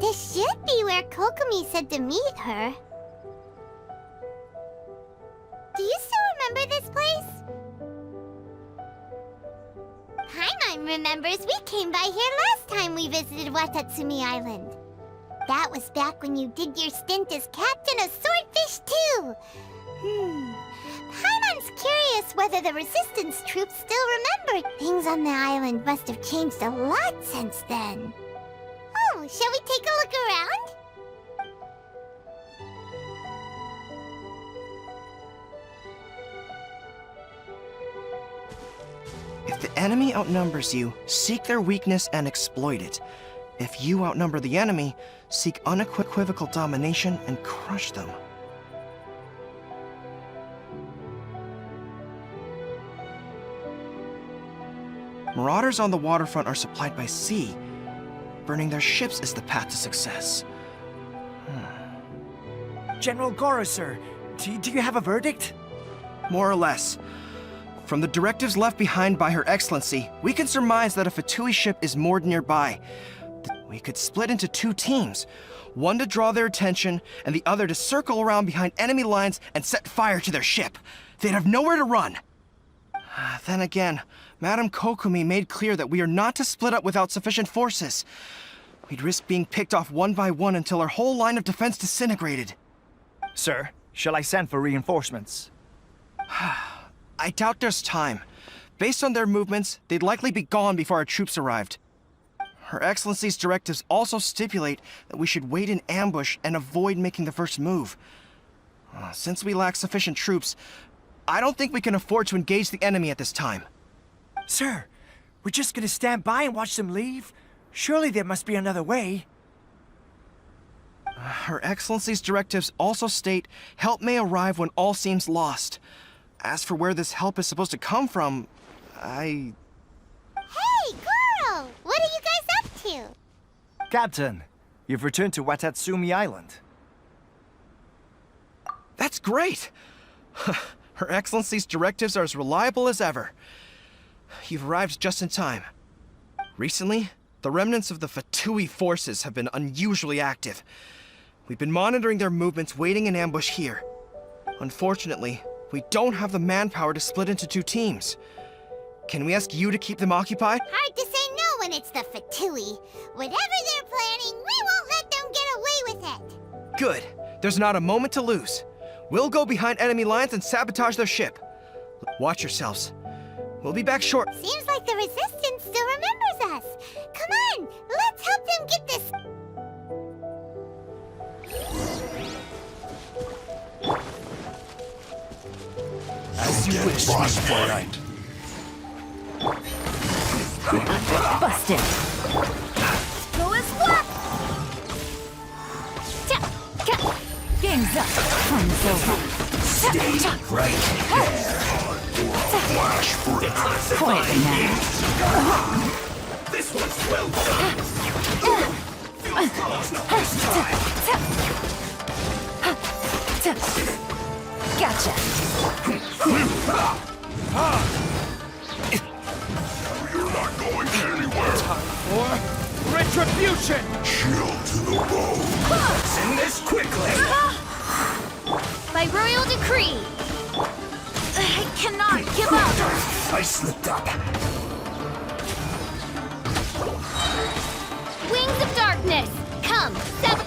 This should be where Kokomi said to meet her. Do you still remember this place? Paimon remembers we came by here last time we visited Watatsumi Island. That was back when you did your stint as captain of Swordfish too. Paimon's curious whether the resistance troops still remember. Things on the island must have changed a lot since then. Oh, shall we take a look around? If the enemy outnumbers you, seek their weakness and exploit it. If you outnumber the enemy, seek unequivocal domination and crush them. Marauders on the waterfront are supplied by sea. Burning their ships is the path to success. General Goro, sir, do you have a verdict? More or less. From the directives left behind by Her Excellency, we can surmise that a Fatui ship is moored nearby. We could split into two teams, one to draw their attention, and the other to circle around behind enemy lines and set fire to their ship. They'd have nowhere to run. Then again, Madame Kokomi made clear that we are not to split up without sufficient forces. We'd risk being picked off one by one until our whole line of defense disintegrated. Sir, shall I send for reinforcements? I doubt there's time. Based on their movements, they'd likely be gone before our troops arrived. Her Excellency's directives also stipulate that we should wait in ambush and avoid making the first move. Since we lack sufficient troops, I don't think we can afford to engage the enemy at this time. Sir, we're just gonna stand by and watch them leave? Surely there must be another way. Her Excellency's directives also state help may arrive when all seems lost. As for where this help is supposed to come from, Hey, Goro! What are you guys up to? Captain, you've returned to Watatsumi Island. That's great! Her Excellency's directives are as reliable as ever. You've arrived just in time. Recently, the remnants of the Fatui forces have been unusually active. We've been monitoring their movements, waiting in ambush here. Unfortunately, we don't have the manpower to split into two teams. Can we ask you to keep them occupied? Hard to say no when it's the Fatui. Whatever they're planning, we won't let them get away with it. Good. There's not a moment to lose. We'll go behind enemy lines and sabotage their ship. Watch yourselves. We'll be back short. Seems like the Resistance still remembers us. Come on, let's help them get this. As you wish, Frostbite. Busted. Go as what? Game's up. Time's over. Stay right there. Flash for Quiet now. This one's well done. Gotcha. You're not going anywhere. Time for retribution! Chill to the bone. Send this quickly. By royal decree. I cannot give up. I slipped up. Wings of darkness. Come, seven.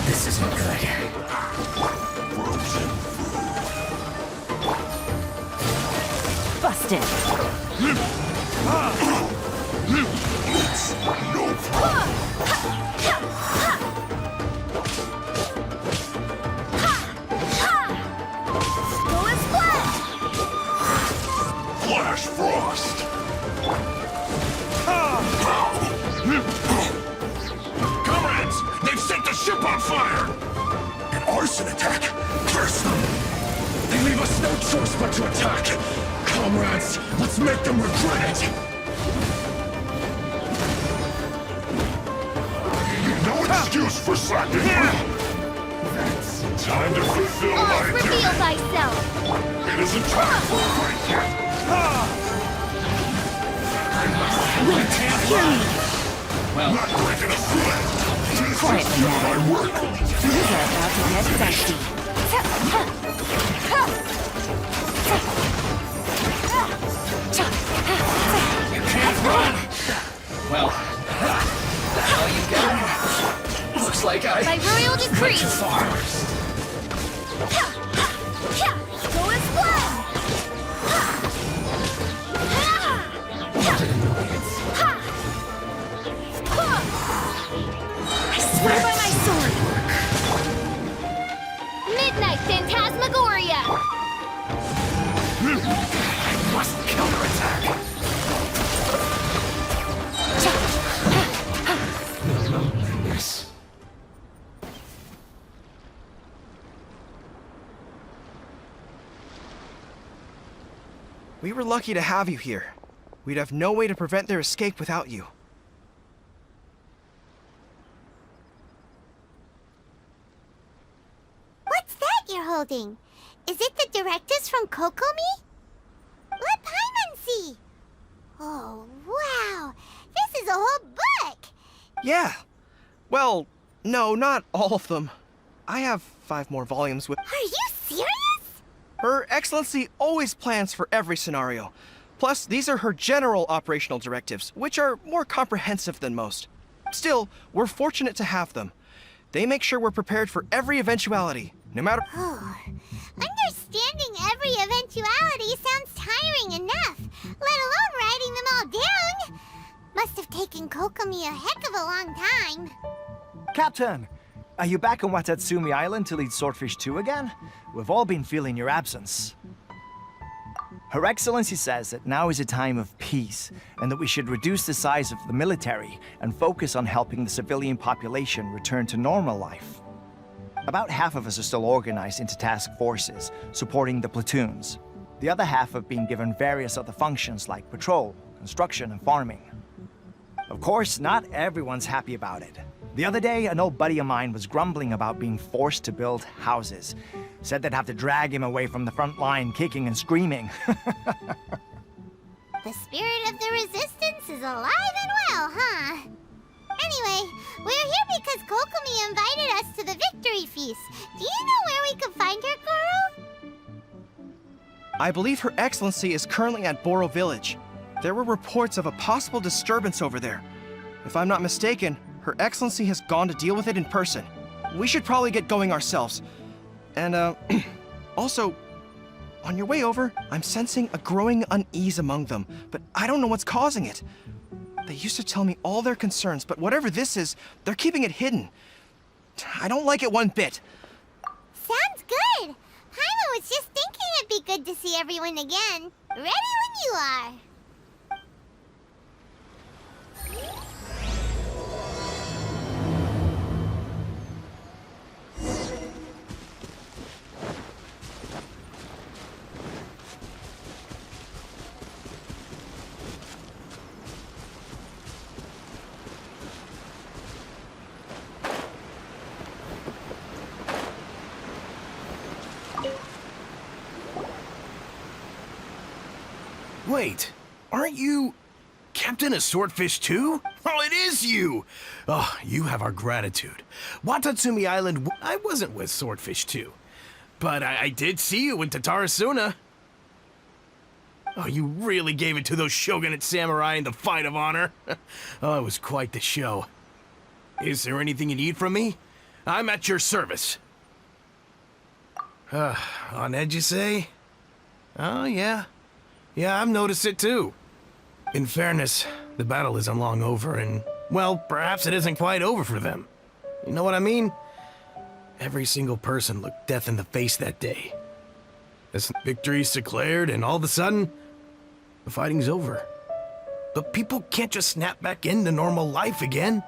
This isn't good. Frozen. Busted. It's no problem. Go as flat. Flash Frost. Comrades, they've set the ship on fire. An arson attack. Curse them. They may leave us no choice but to attack. Comrades, let's make them regret it. No excuse for slacking. Time to fulfill my Reveal duty. thyself! It isn't time for a fight yet. Not breaking a sweat. This is not my work. You're about to get dusty. You can't run. Well, now you go. Looks like I By royal decree! went too far. Go and splat! I swear by my sword. Midnight Phantasmagoria! Must counterattack. Yes. We were lucky to have you here. We'd have no way to prevent their escape without you. What's that you're holding? Is it the directives from Kokomi? Let Paimon see. Oh, wow. This is a whole book. Yeah. Well, no, not all of them. I have 5 more volumes with... Are you serious? Her Excellency always plans for every scenario. Plus, these are her general operational directives, which are more comprehensive than most. Still, we're fortunate to have them. They make sure we're prepared for every eventuality, no matter... Oh, understanding every eventuality sounds tiring enough, let alone writing them all down. Must have taken Kokomi a heck of a long time. Captain, are you back on Watatsumi Island to lead Swordfish 2 again? We've all been feeling your absence. Her Excellency says that now is a time of peace, and that we should reduce the size of the military and focus on helping the civilian population return to normal life. About half of us are still organized into task forces, supporting the platoons. The other half have been given various other functions like patrol, construction, and farming. Of course, not everyone's happy about it. The other day, an old buddy of mine was grumbling about being forced to build houses. Said they'd have to drag him away from the front line, kicking and screaming. The spirit of the resistance is alive and well, huh? Anyway, we're here because Kokomi invited us to the victory feast. Do you know where we could find her, Goro? I believe Her Excellency is currently at Boro Village. There were reports of a possible disturbance over there. If I'm not mistaken, Her Excellency has gone to deal with it in person. We should probably get going ourselves. And, also, on your way over, I'm sensing a growing unease among them, but I don't know what's causing it. They used to tell me all their concerns, but whatever this is, they're keeping it hidden. I don't like it one bit. Sounds good. Paimon was just thinking it'd be good to see everyone again. Ready when you are. Wait, aren't you Captain of Swordfish 2? Oh, it is you! Oh, you have our gratitude. Watatsumi Island, I wasn't with Swordfish 2, but I did see you in Tatarasuna. Oh, you really gave it to those shogunate samurai in the fight of honor. Oh, it was quite the show. Is there anything you need from me? I'm at your service. On edge, you say? Oh, yeah. Yeah, I've noticed it too. In fairness, the battle isn't long over and, well, perhaps it isn't quite over for them. You know what I mean? Every single person looked death in the face that day. As victory's declared and all of a sudden, the fighting's over. But people can't just snap back into normal life again.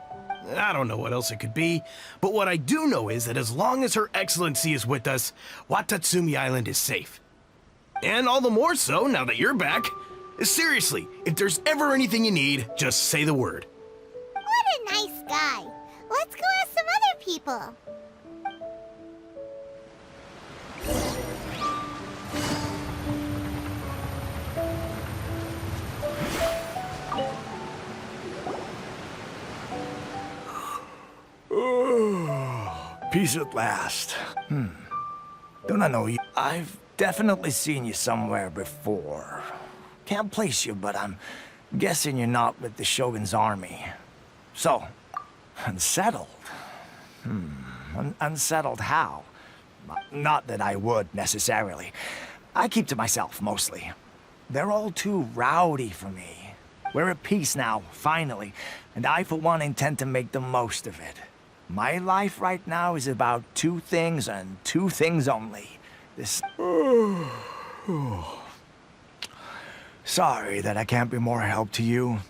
I don't know what else it could be, but what I do know is that as long as Her Excellency is with us, Watatsumi Island is safe. And all the more so now that you're back. Seriously, if there's ever anything you need, just say the word. What a nice guy. Let's go ask some other people. Peace at last. Don't I know you? I've definitely seen you somewhere before. Can't place you, but I'm guessing you're not with the Shogun's army. So, unsettled? Unsettled how? Not that I would, necessarily. I keep to myself, mostly. They're all too rowdy for me. We're at peace now, finally, and I, for one, intend to make the most of it. My life right now is about two things and two things only. This... Sorry that I can't be more help to you.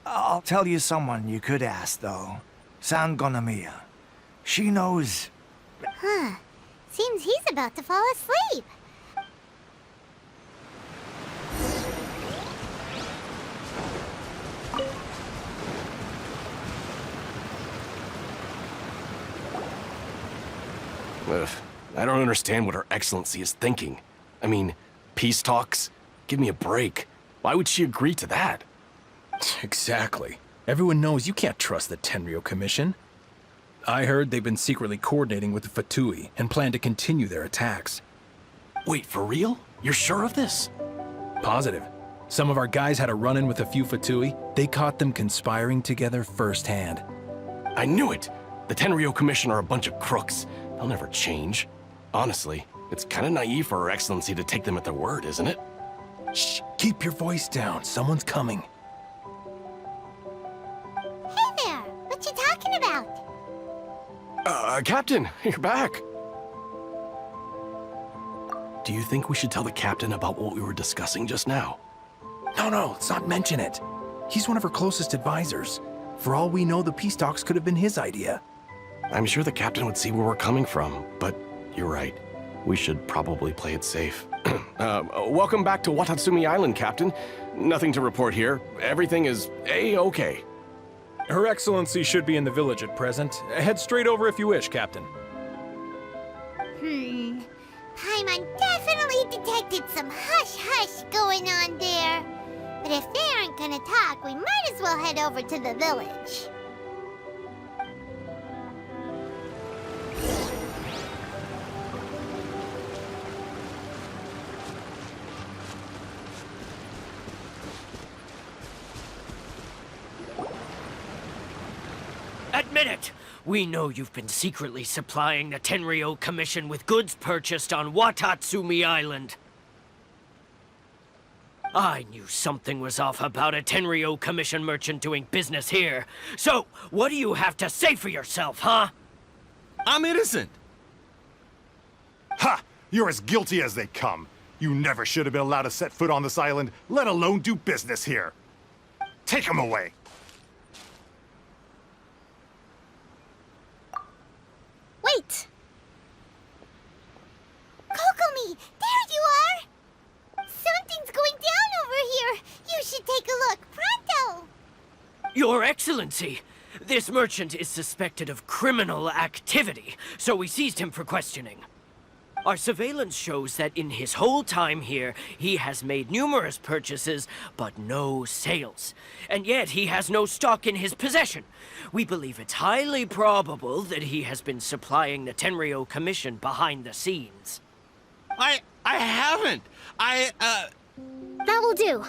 I'll tell you someone you could ask, though. San Gonamiya. She knows... Huh. Seems he's about to fall asleep. I don't understand what Her Excellency is thinking. I mean, peace talks? Give me a break. Why would she agree to that? Exactly. Everyone knows you can't trust the Tenryou Commission. I heard they've been secretly coordinating with the Fatui and plan to continue their attacks. Wait, for real? You're sure of this? Positive. Some of our guys had a run-in with a few Fatui. They caught them conspiring together firsthand. I knew it! The Tenryou Commission are a bunch of crooks. They'll never change. Honestly, it's kind of naive for Her Excellency to take them at their word, isn't it? Shh, keep your voice down. Someone's coming. Hey there! What you talking about? Captain, you're back. Do you think we should tell the captain about what we were discussing just now? No, let's not mention it. He's one of our closest advisors. For all we know, the peace talks could have been his idea. I'm sure the captain would see where we're coming from, but you're right. We should probably play it safe. Welcome back to Watatsumi Island, Captain. Nothing to report here. Everything is A-okay. Her Excellency should be in the village at present. Head straight over if you wish, Captain. Paimon definitely detected some hush-hush going on there. But if they aren't gonna talk, we might as well head over to the village. Admit it! We know you've been secretly supplying the Tenryou Commission with goods purchased on Watatsumi Island. I knew something was off about a Tenryou Commission merchant doing business here. So, what do you have to say for yourself, huh? I'm innocent! Ha! You're as guilty as they come. You never should have been allowed to set foot on this island, let alone do business here. Take him away! Wait! Kokomi! There you are! Something's going down over here! You should take a look, pronto! Your Excellency! This merchant is suspected of criminal activity, so we seized him for questioning. Our surveillance shows that in his whole time here, he has made numerous purchases, but no sales. And yet he has no stock in his possession. We believe it's highly probable that he has been supplying the Tenryou Commission behind the scenes. I haven't! That will do.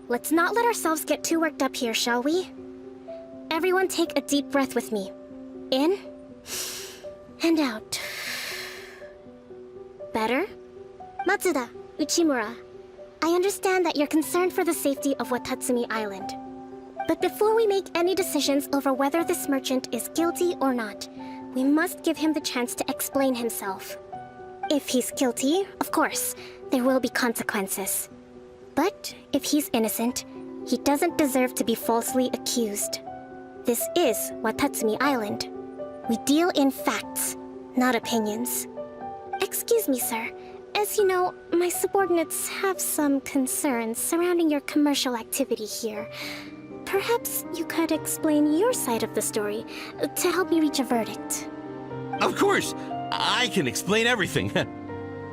Let's not let ourselves get too worked up here, shall we? Everyone take a deep breath with me. In and out. Better? Matsuda, Uchimura, I understand that you're concerned for the safety of Watatsumi Island. But before we make any decisions over whether this merchant is guilty or not, we must give him the chance to explain himself. If he's guilty, of course, there will be consequences. But if he's innocent, he doesn't deserve to be falsely accused. This is Watatsumi Island. We deal in facts, not opinions. Excuse me, sir. As you know, my subordinates have some concerns surrounding your commercial activity here. Perhaps you could explain your side of the story to help me reach a verdict. Of course, I can explain everything.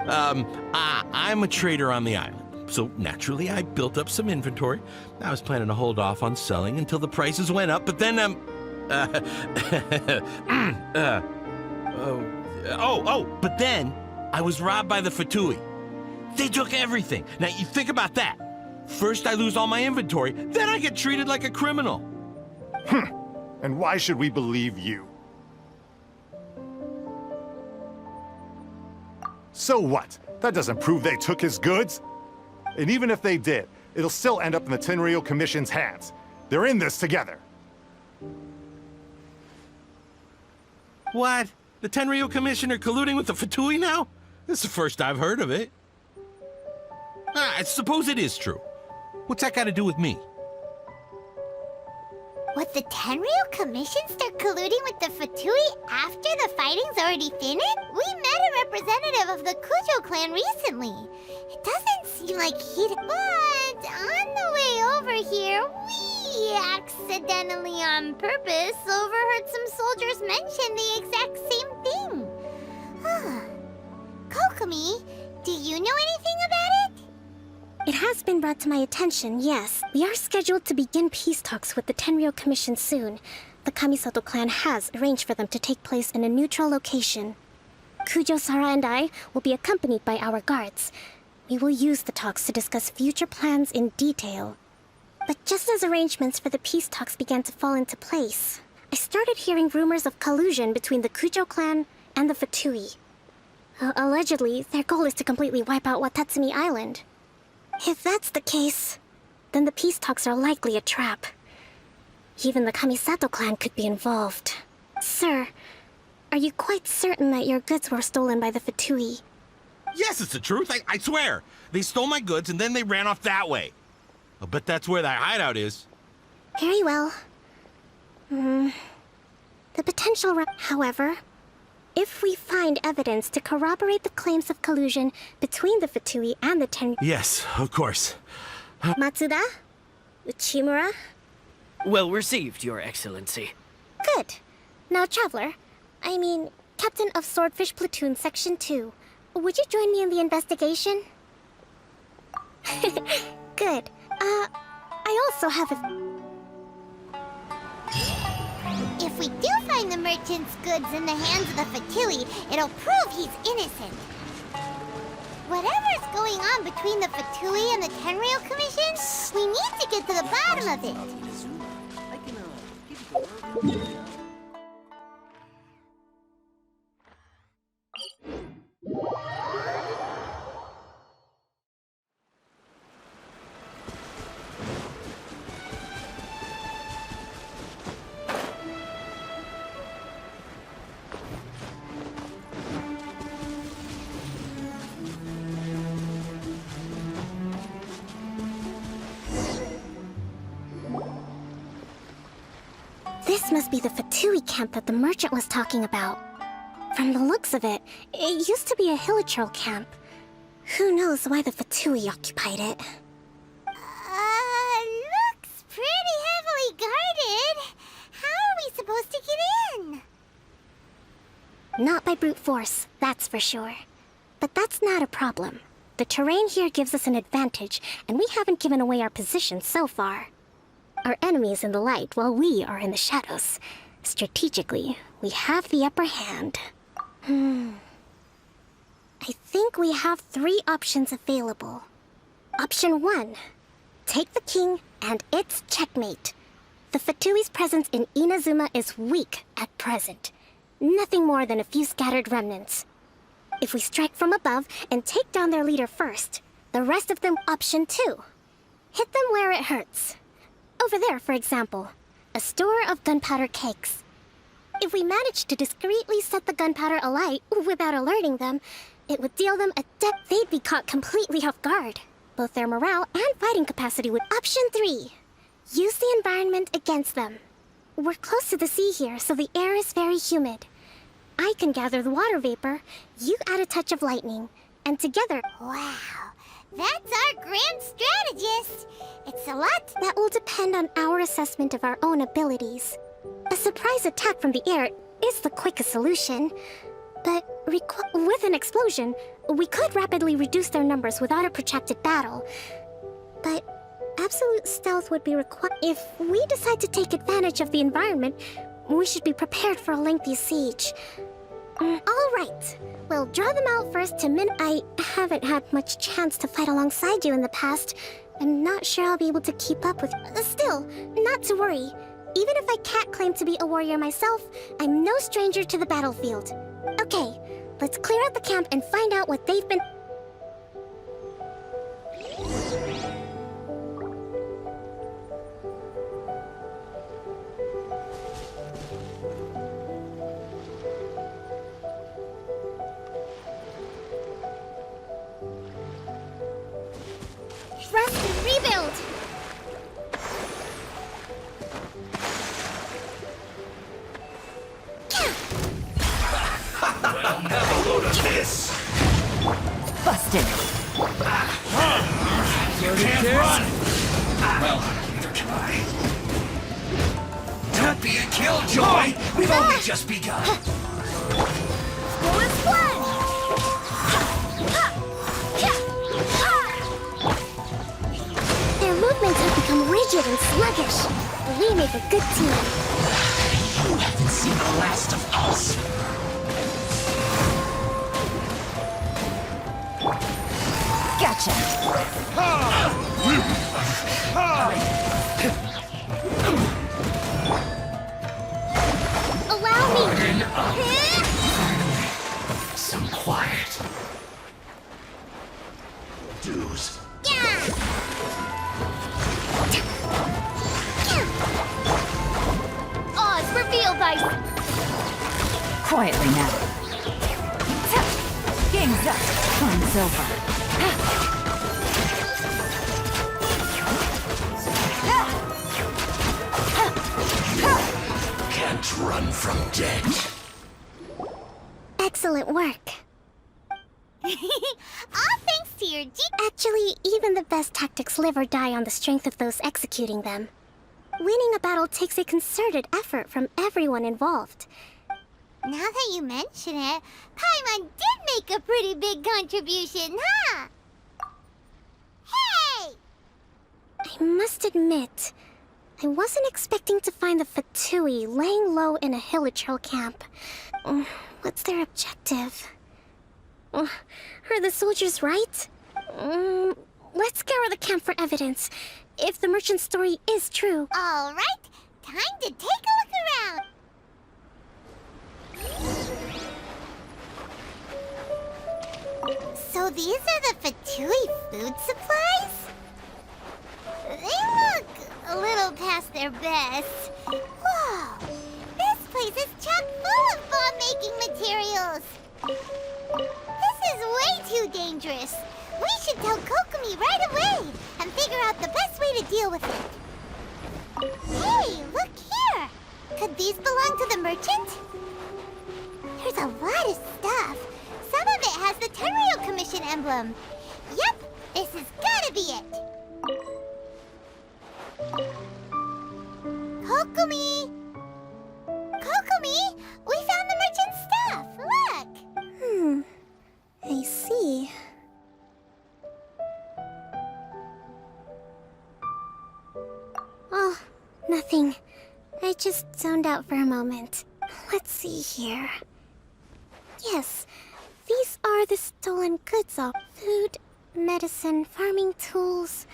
I'm a trader on the island, so naturally I built up some inventory. I was planning to hold off on selling until the prices went up, but then, but then I was robbed by the Fatui. They took everything. Now, you think about that. First I lose all my inventory, then I get treated like a criminal. And why should we believe you? So what? That doesn't prove they took his goods. And even if they did, it'll still end up in the Tenryou Commission's hands. They're in this together. What? The Tenryou Commission are colluding with the Fatui now? This is the first I've heard of it. I suppose it is true. What's that got to do with me? Would the Tenryou Commission start colluding with the Fatui after the fighting's already finished? We met a representative of the Kujo clan recently. It doesn't seem like he'd... But on the way over here, we accidentally on purpose overheard some soldiers mention the exact same thing. Kokomi, do you know anything about it? It has been brought to my attention, yes. We are scheduled to begin peace talks with the Tenryou Commission soon. The Kamisato clan has arranged for them to take place in a neutral location. Kujo-Sara and I will be accompanied by our guards. We will use the talks to discuss future plans in detail. But just as arrangements for the peace talks began to fall into place, I started hearing rumors of collusion between the Kujo clan and the Fatui. Allegedly, their goal is to completely wipe out Watatsumi Island. If that's the case, then the peace talks are likely a trap. Even the Kamisato clan could be involved. Sir, are you quite certain that your goods were stolen by the Fatui? Yes, it's the truth. I swear. They stole my goods and then they ran off that way. I'll bet that's where their hideout is. Very well. The potential... However, if we find evidence to corroborate the claims of collusion between the Fatui and the Tenryou... Yes, of course. Matsuda? Uchimura? Well received, Your Excellency. Good. Now, Traveler, Captain of Swordfish Platoon Section 2, would you join me in the investigation? Good. I also have a... If we do find the merchant's goods in the hands of the Fatui, it'll prove he's innocent. Whatever's going on between the Fatui and the Tenryou Commission, we need to get to the bottom of it. This must be the Fatui camp that the merchant was talking about. From the looks of it, it used to be a Hilichurl camp. Who knows why the Fatui occupied it? Looks pretty heavily guarded. How are we supposed to get in? Not by brute force, that's for sure. But that's not a problem. The terrain here gives us an advantage, and we haven't given away our position so far. Our enemy is in the light while we are in the shadows. Strategically, we have the upper hand. I think we have 3 options available. Option 1. Take the king and it's checkmate. The Fatui's presence in Inazuma is weak at present. Nothing more than a few scattered remnants. If we strike from above and take down their leader first, the rest of them... Option 2. Hit them where it hurts. Over there, for example, a store of gunpowder cakes. If we manage to discreetly set the gunpowder alight without alerting them, it would deal them a depth. They'd be caught completely off guard. Both their morale and fighting capacity would... Option 3. Use the environment against them. We're close to the sea here, so the air is very humid. I can gather the water vapor, you add a touch of lightning. and together... Wow, that's our grand strategist. It's a lot. That will depend on our assessment of our own abilities. A surprise attack from the air is the quickest solution. But with an explosion, we could rapidly reduce their numbers without a protracted battle. But absolute stealth would be required. If we decide to take advantage of the environment, we should be prepared for a lengthy siege. All right. We'll draw them out first to I haven't had much chance to fight alongside you in the past. I'm not sure I'll be able to keep up with... Still, not to worry. Even if I can't claim to be a warrior myself, I'm no stranger to the battlefield. Okay, let's clear out the camp and find out what they've been... Rest and rebuild! I'll have a load of this. Busted. You can't run. Well, neither can I. Don't be a killjoy. We've only just begun. Go and splash! Their movements have become rigid and sluggish. We make a good team. You haven't seen the last of us. Gotcha. Allow me. Some quiet. Dues. Oz, reveal thyself! Quietly now. Game's up. Fun's over. Can't run from death. Excellent work. All thanks to your Actually, even the best tactics live or die on the strength of those executing them. Winning a battle takes a concerted effort from everyone involved. Now that you mention it, Paimon did make a pretty big contribution, huh? Hey! I must admit, I wasn't expecting to find the Fatui laying low in a Hilichurl camp. What's their objective? Are the soldiers right? Let's scour the camp for evidence. If the merchant's story is true. All right, time to take a look around. So these are the Fatui food supplies? They look a little past their best. Whoa! This place is chock full of bomb-making materials. This is way too dangerous. We should tell Kokomi right away and figure out the best way to deal with it. Hey, look here! Could these belong to the merchant? There's a lot of stuff. Some of it has the Tenryou Commission emblem. Yep, this has gotta be it. Kokomi! Kokomi! We found the merchant's stuff! Look! I see. Oh, nothing. I just zoned out for a moment. Let's see here. Yes, these are the stolen goods of food, medicine, farming tools.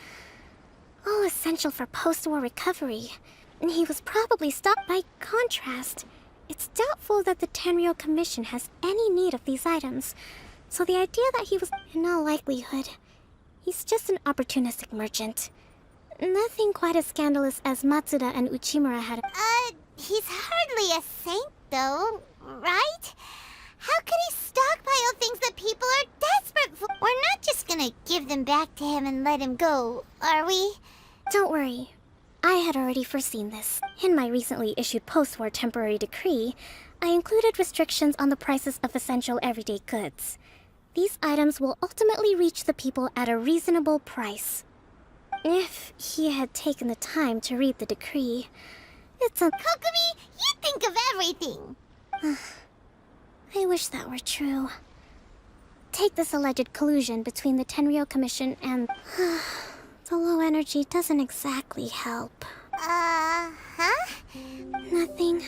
All essential for post-war recovery. He was probably stopped. By contrast, it's doubtful that the Tenryou Commission has any need of these items. So the idea that he was, in all likelihood, he's just an opportunistic merchant. Nothing quite as scandalous as Matsuda and Uchimura had. He's hardly a saint, though, right? How could he stockpile things that people are desperate for? We're not just gonna give them back to him and let him go, are we? Don't worry. I had already foreseen this. In my recently issued post-war temporary decree, I included restrictions on the prices of essential everyday goods. these items will ultimately reach the people at a reasonable price. If he had taken the time to read the decree, it's a... Kokomi, you think of everything! I wish that were true. Take this alleged collusion between the Tenryou Commission and... the low energy doesn't exactly help. Huh? Nothing.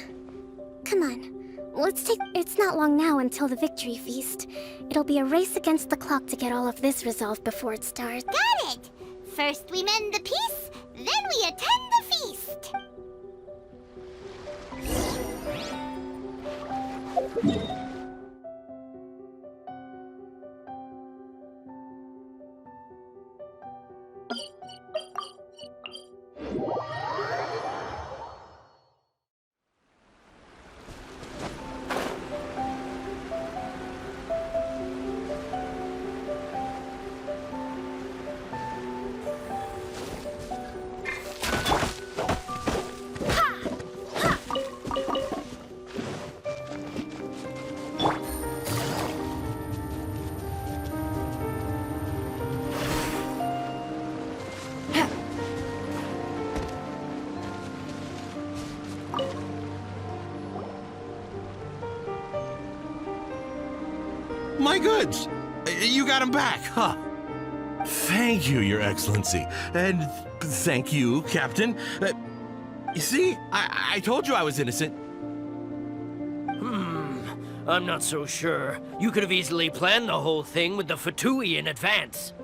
Come on. Let's take... It's not long now until the victory feast. It'll be a race against the clock to get all of this resolved before it starts. Got it! First we mend the peace, then we attend the feast! My goods! You got them back, huh? Thank you, Your Excellency. And thank you, Captain. You see, I told you I was innocent. I'm not so sure. You could have easily planned the whole thing with the Fatui in advance.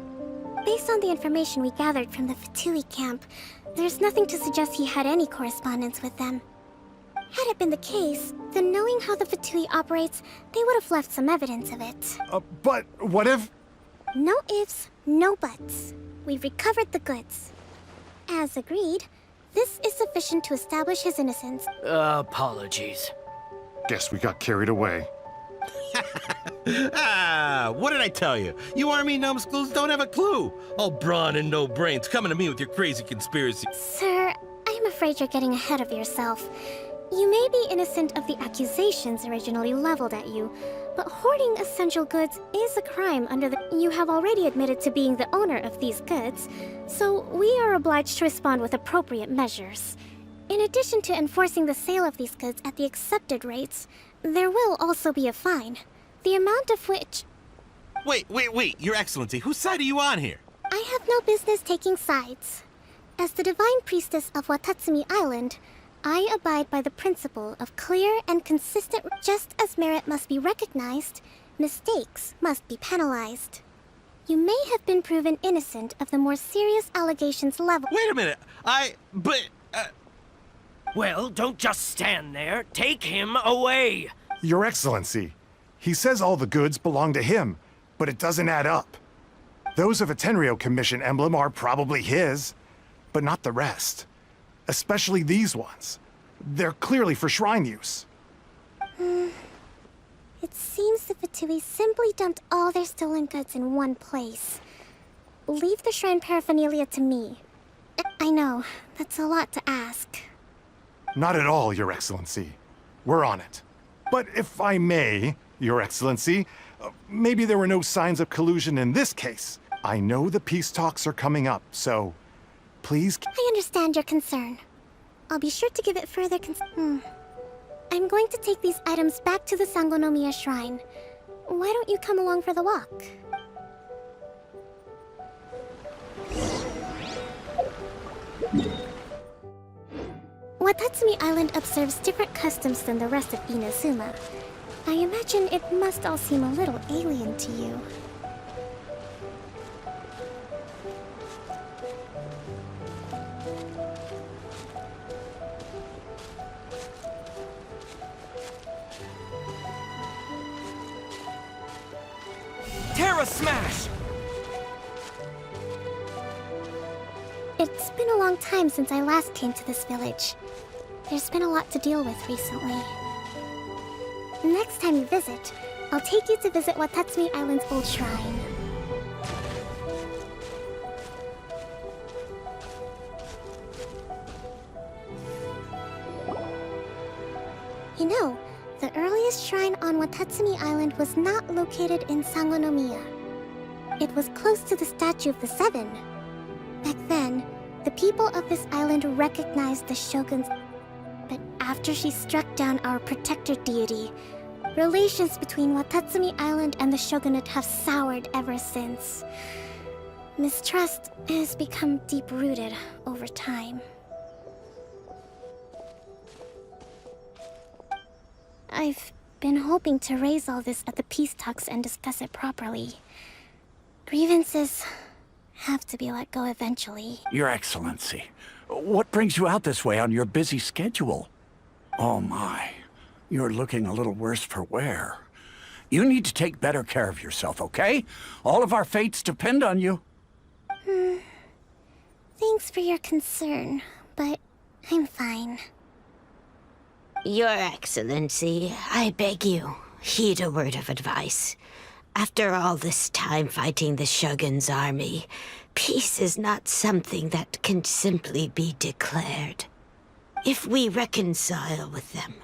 Based on the information we gathered from the Fatui camp, there's nothing to suggest he had any correspondence with them. Had it been the case, then knowing how the Fatui operates, they would have left some evidence of it. But what if... No ifs, no buts. We've recovered the goods. As agreed, this is sufficient to establish his innocence. Apologies. Guess we got carried away. What did I tell you? You army numbskulls don't have a clue. All brawn and no brains coming to me with your crazy conspiracy. Sir, I'm afraid you're getting ahead of yourself. You may be innocent of the accusations originally leveled at you, but hoarding essential goods is a crime under the... You have already admitted to being the owner of these goods, so we are obliged to respond with appropriate measures. In addition to enforcing the sale of these goods at the accepted rates, there will also be a fine, the amount of which... Wait, Your Excellency, whose side are you on here? I have no business taking sides. As the Divine Priestess of Watatsumi Island, I abide by the principle of clear and consistent... Just as merit must be recognized, mistakes must be penalized. You may have been proven innocent of the more serious allegations leveled... Wait a minute, Well, don't just stand there. Take him away. Your Excellency, he says all the goods belong to him, but it doesn't add up. Those of a Tenryou Commission emblem are probably his, but not the rest. Especially these ones. They're clearly for shrine use. It seems the Fatui simply dumped all their stolen goods in one place. Leave the shrine paraphernalia to me. I know, that's a lot to ask. Not at all, Your Excellency. We're on it. But if I may, Your Excellency, maybe there were no signs of collusion in this case. I know the peace talks are coming up, so please... I understand your concern. I'll be sure to give it further I'm going to take these items back to the Sangonomiya Shrine. Why don't you come along for the walk? Watatsumi Island observes different customs than the rest of Inazuma. I imagine it must all seem a little alien to you. Terra Smash! It's been a long time since I last came to this village. There's been a lot to deal with recently. Next time you visit, I'll take you to visit Watatsumi Island's old shrine. You know, the earliest shrine on Watatsumi Watatsumi Island was not located in Sangonomiya. It was close to the Statue of the Seven. Back then, the people of this island recognized the shogun's... But after she struck down our protector deity, relations between Watatsumi Island and the shogunate have soured ever since. Mistrust has become deep-rooted over time. I've been hoping to raise all this at the peace talks and discuss it properly. Grievances have to be let go eventually. Your Excellency, what brings you out this way on your busy schedule? Oh my, you're looking a little worse for wear. You need to take better care of yourself, okay? All of our fates depend on you. Thanks for your concern, but I'm fine. Your Excellency, I beg you, heed a word of advice. After all this time fighting the Shogun's army, peace is not something that can simply be declared. If we reconcile with them,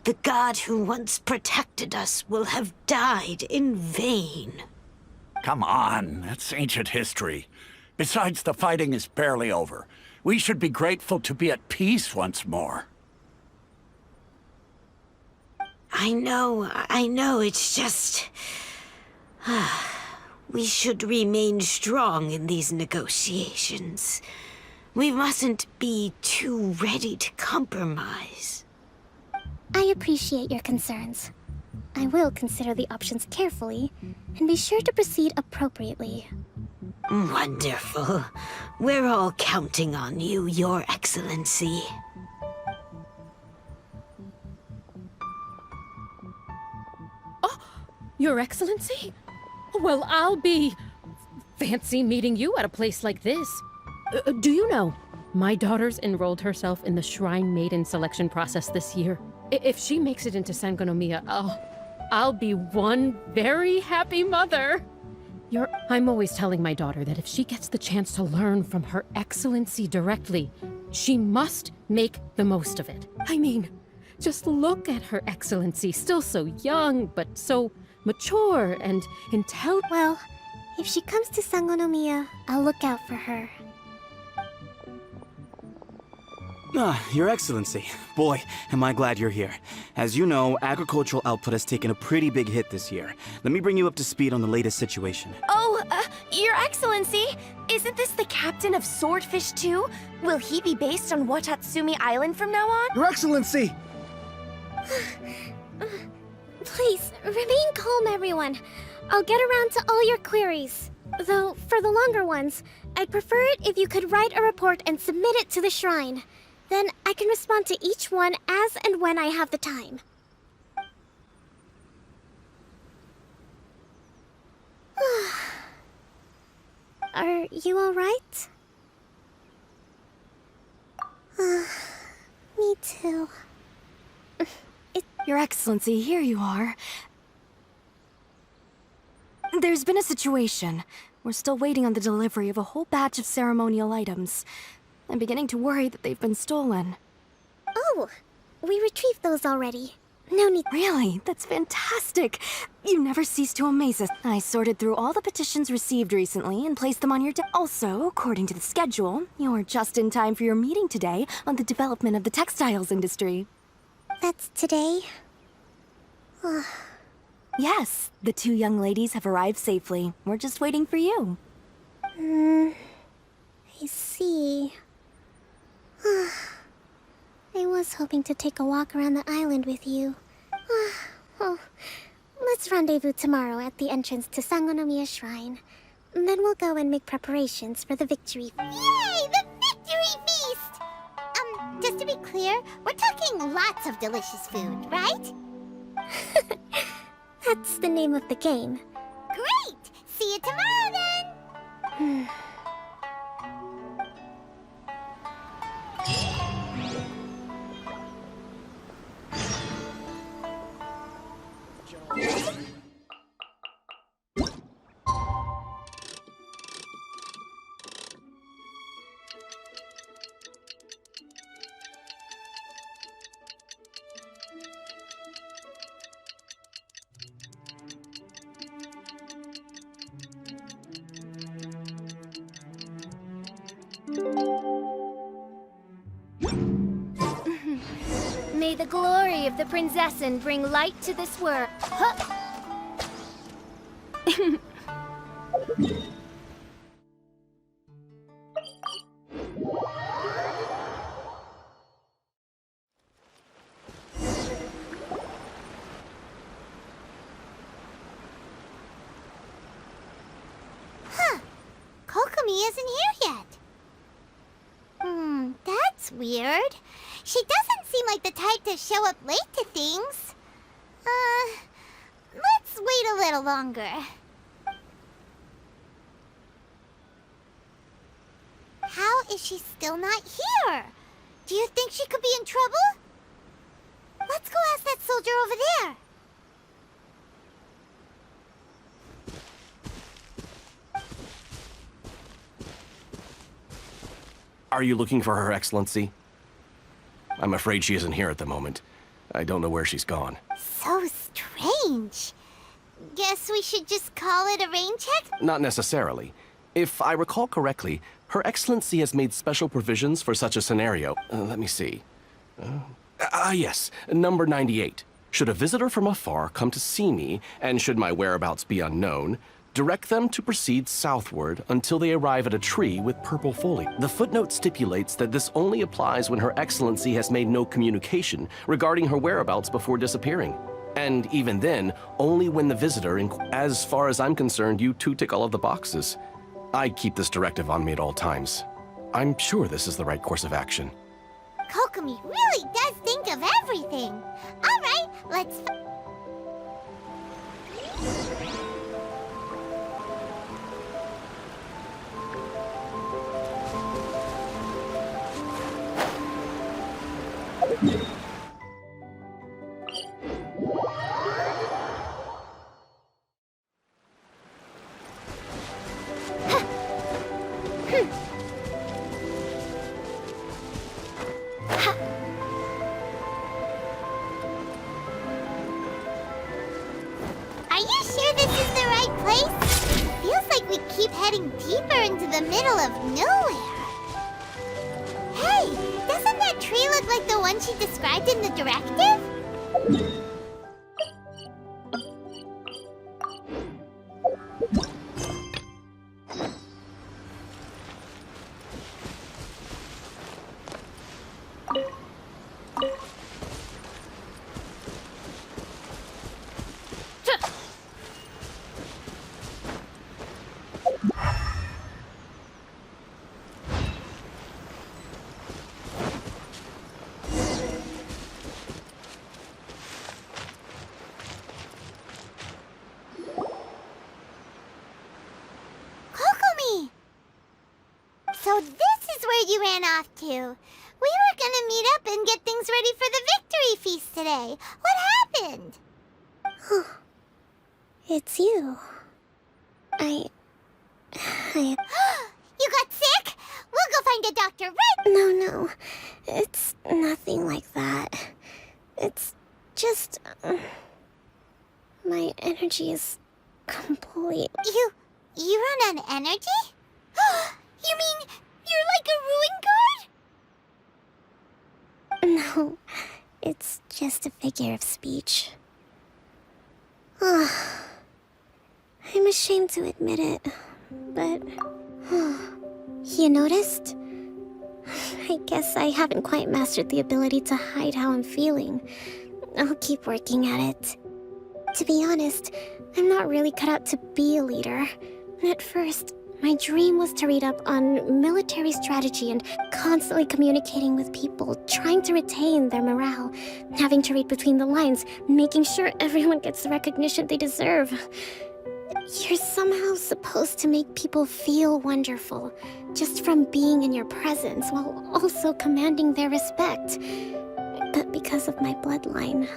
the god who once protected us will have died in vain. Come on, that's ancient history. Besides, the fighting is barely over. We should be grateful to be at peace once more. I know, it's just... we should remain strong in these negotiations. We mustn't be too ready to compromise. I appreciate your concerns. I will consider the options carefully, and be sure to proceed appropriately. Wonderful. We're all counting on you, Your Excellency. Your Excellency? Well, I'll be... fancy meeting you at a place like this. Do you know, my daughter's enrolled herself in the Shrine Maiden selection process this year. If she makes it into Sangonomiya, I'll be one very happy mother. I'm always telling my daughter that if she gets the chance to learn from Her Excellency directly, she must make the most of it. I mean, just look at Her Excellency, still so young, but so mature and intelligent. Well, if she comes to Sangonomiya, I'll look out for her. Your Excellency. Boy, am I glad you're here. As you know, agricultural output has taken a pretty big hit this year. Let me bring you up to speed on the latest situation. Oh, Your Excellency, isn't this the captain of Swordfish 2? Will he be based on Watatsumi Island from now on? Your Excellency! Please, remain calm, everyone. I'll get around to all your queries. Though, for the longer ones, I'd prefer it if you could write a report and submit it to the shrine. Then I can respond to each one as and when I have the time. Are you alright? Me too. Your Excellency, here you are. There's been a situation. We're still waiting on the delivery of a whole batch of ceremonial items. I'm beginning to worry that they've been stolen. Oh, we retrieved those already. No need... Really? That's fantastic! You never cease to amaze us. I sorted through all the petitions received recently and placed them on your desk. Also, according to the schedule, you're just in time for your meeting today on the development of the textiles industry. That's today? Yes, the two young ladies have arrived safely. We're just waiting for you. I see. I was hoping to take a walk around the island with you. Oh, let's rendezvous tomorrow at the entrance to Sangonomiya Shrine. Then we'll go and make preparations for the victory. Yay! The victory feast! Just to be clear, we're talking lots of delicious food, right? That's the name of the game. Great! See you tomorrow then! May the glory of the Prinzessin bring light to this world. Huh. Kokomi isn't here yet. That's weird. She doesn't seem like the type to show up late to things. Let's wait a little longer. How is she still not here? Do you think she could be in trouble? Let's go ask that soldier over there. Are you looking for Her Excellency? I'm afraid she isn't here at the moment. I don't know where she's gone. So strange. Guess we should just call it a rain check? Not necessarily. If I recall correctly, Her Excellency has made special provisions for such a scenario. Let me see. Yes, number 98. Should a visitor from afar come to see me, and should my whereabouts be unknown, direct them to proceed southward until they arrive at a tree with purple foliage. The footnote stipulates that this only applies when Her Excellency has made no communication regarding her whereabouts before disappearing. And even then, only when the visitor, as far as I'm concerned, you two tick all of the boxes. I keep this directive on me at all times. I'm sure this is the right course of action. Kokomi really does think of everything. All right, let's... Are you sure this is the right place? Feels like we keep heading deeper into the middle of nowhere. Hey, doesn't that tree look like the one she described in the directive? Kokomi! So this is where you ran off to. We were gonna meet up and get things ready for the victory feast today. What happened? It's you. I... You got sick? We'll go find a doctor right... No. It's nothing like that. It's just... my energy is complete. You run on energy? You mean you're like a ruin guard? No, it's just a figure of speech. I'm ashamed to admit it, but... You noticed? I guess I haven't quite mastered the ability to hide how I'm feeling. I'll keep working at it. To be honest, I'm not really cut out to be a leader. At first, my dream was to read up on military strategy and constantly communicating with people, trying to retain their morale, having to read between the lines, making sure everyone gets the recognition they deserve. You're somehow supposed to make people feel wonderful, just from being in your presence, while also commanding their respect. But because of my bloodline,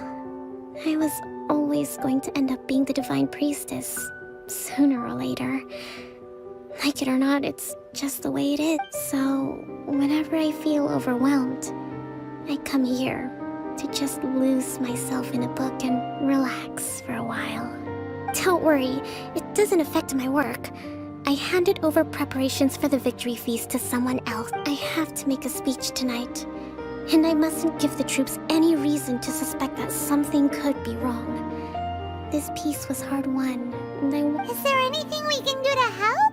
I was always going to end up being the Divine Priestess, sooner or later. Like it or not, it's just the way it is. So, whenever I feel overwhelmed, I come here to just lose myself in a book and relax for a while. Don't worry, it doesn't affect my work. I handed over preparations for the victory feast to someone else. I have to make a speech tonight. And I mustn't give the troops any reason to suspect that something could be wrong. This peace was hard-won, and Is there anything we can do to help?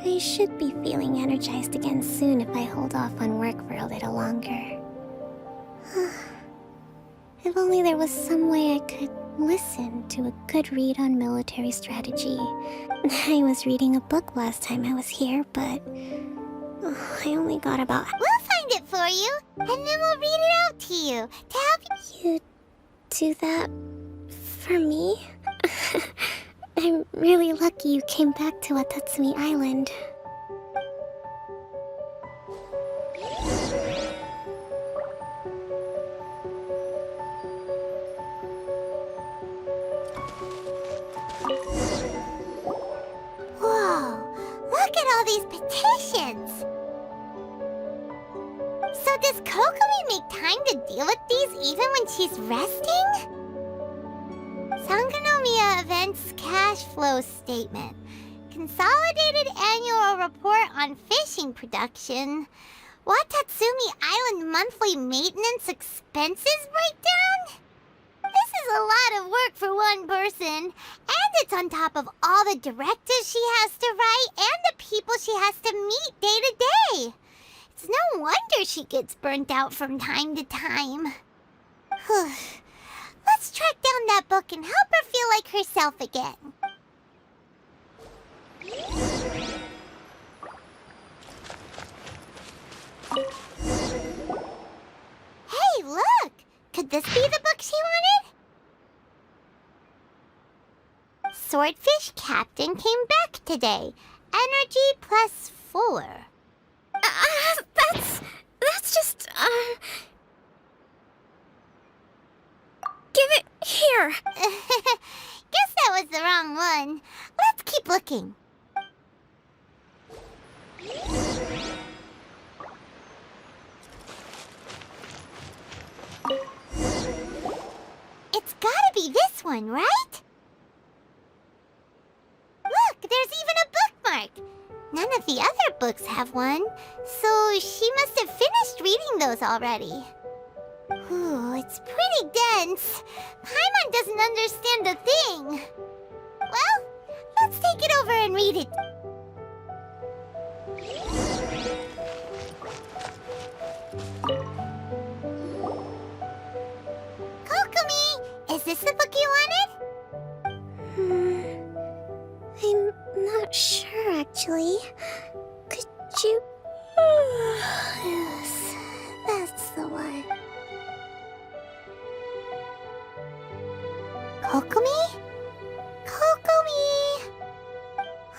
I should be feeling energized again soon if I hold off on work for a little longer. If only there was some way I could listen to a good read on military strategy. I was reading a book last time I was here, but I only got about... We'll find it for you, and then we'll read it out to you, to help you... do that for me? I'm really lucky you came back to Watatsumi Island. Whoa, look at all these petitions! So does Kokomi make time to deal with these even when she's resting? Sangonomiya Events Cash Flow Statement. Consolidated Annual Report on Fishing Production. Watatsumi Island Monthly Maintenance Expenses Breakdown? This is a lot of work for one person, and it's on top of all the directives she has to write and the people she has to meet day to day. It's no wonder she gets burnt out from time to time. Let's track down that book and help her feel like herself again. Hey, look! Could this be the book she wanted? Swordfish Captain came back today. Energy +4. That's just, Give it here! Guess that was the wrong one. Let's keep looking. It's gotta be this one, right? Look, there's even a bookmark. None of the other books have one, so she must have finished reading those already. Ooh, it's pretty dense. Paimon doesn't understand a thing. Well, let's take it over and read it. Kokomi, is this the book you wanted? I'm not sure, actually. Could you... Yes, that's the one. Kokomi? Kokomi!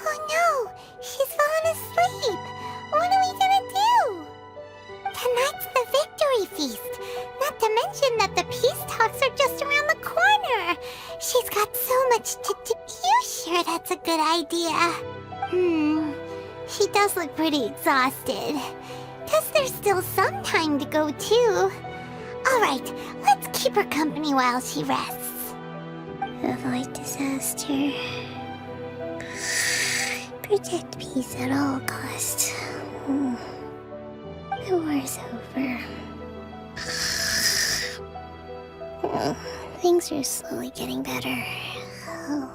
Oh no, she's fallen asleep. What are we gonna do? Tonight's the victory feast. Not to mention that the peace talks are just around the corner. She's got so much to do. You sure that's a good idea? She does look pretty exhausted. Guess there's still some time to go too. Alright, let's keep her company while she rests. Avoid disaster. Protect peace at all costs. The war's over. Things are slowly getting better. Oh.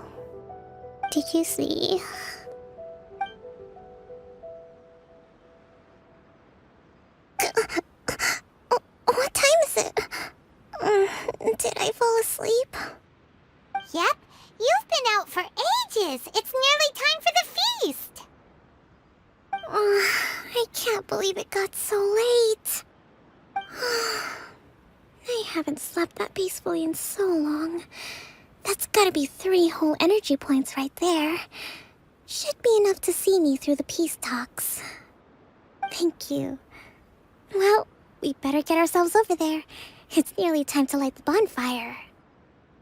Did you see? What time is it? Did I fall asleep? Yep, you've been out for ages. It's nearly time for the feast. I can't believe it got so late. I haven't slept that peacefully in so long. That's gotta be 3 whole energy points right there. Should be enough to see me through the peace talks. Thank you. Well, we better get ourselves over there. It's nearly time to light the bonfire.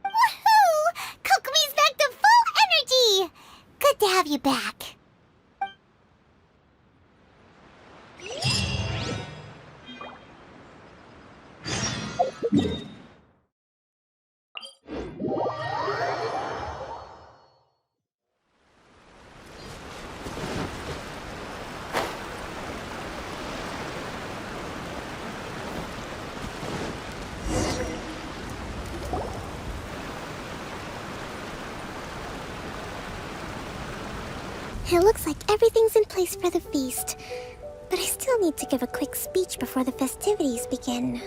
Woohoo! Kokomi's back to full energy! Good to have you back. It looks like everything's in place for the feast, but I still need to give a quick speech before the festivities begin.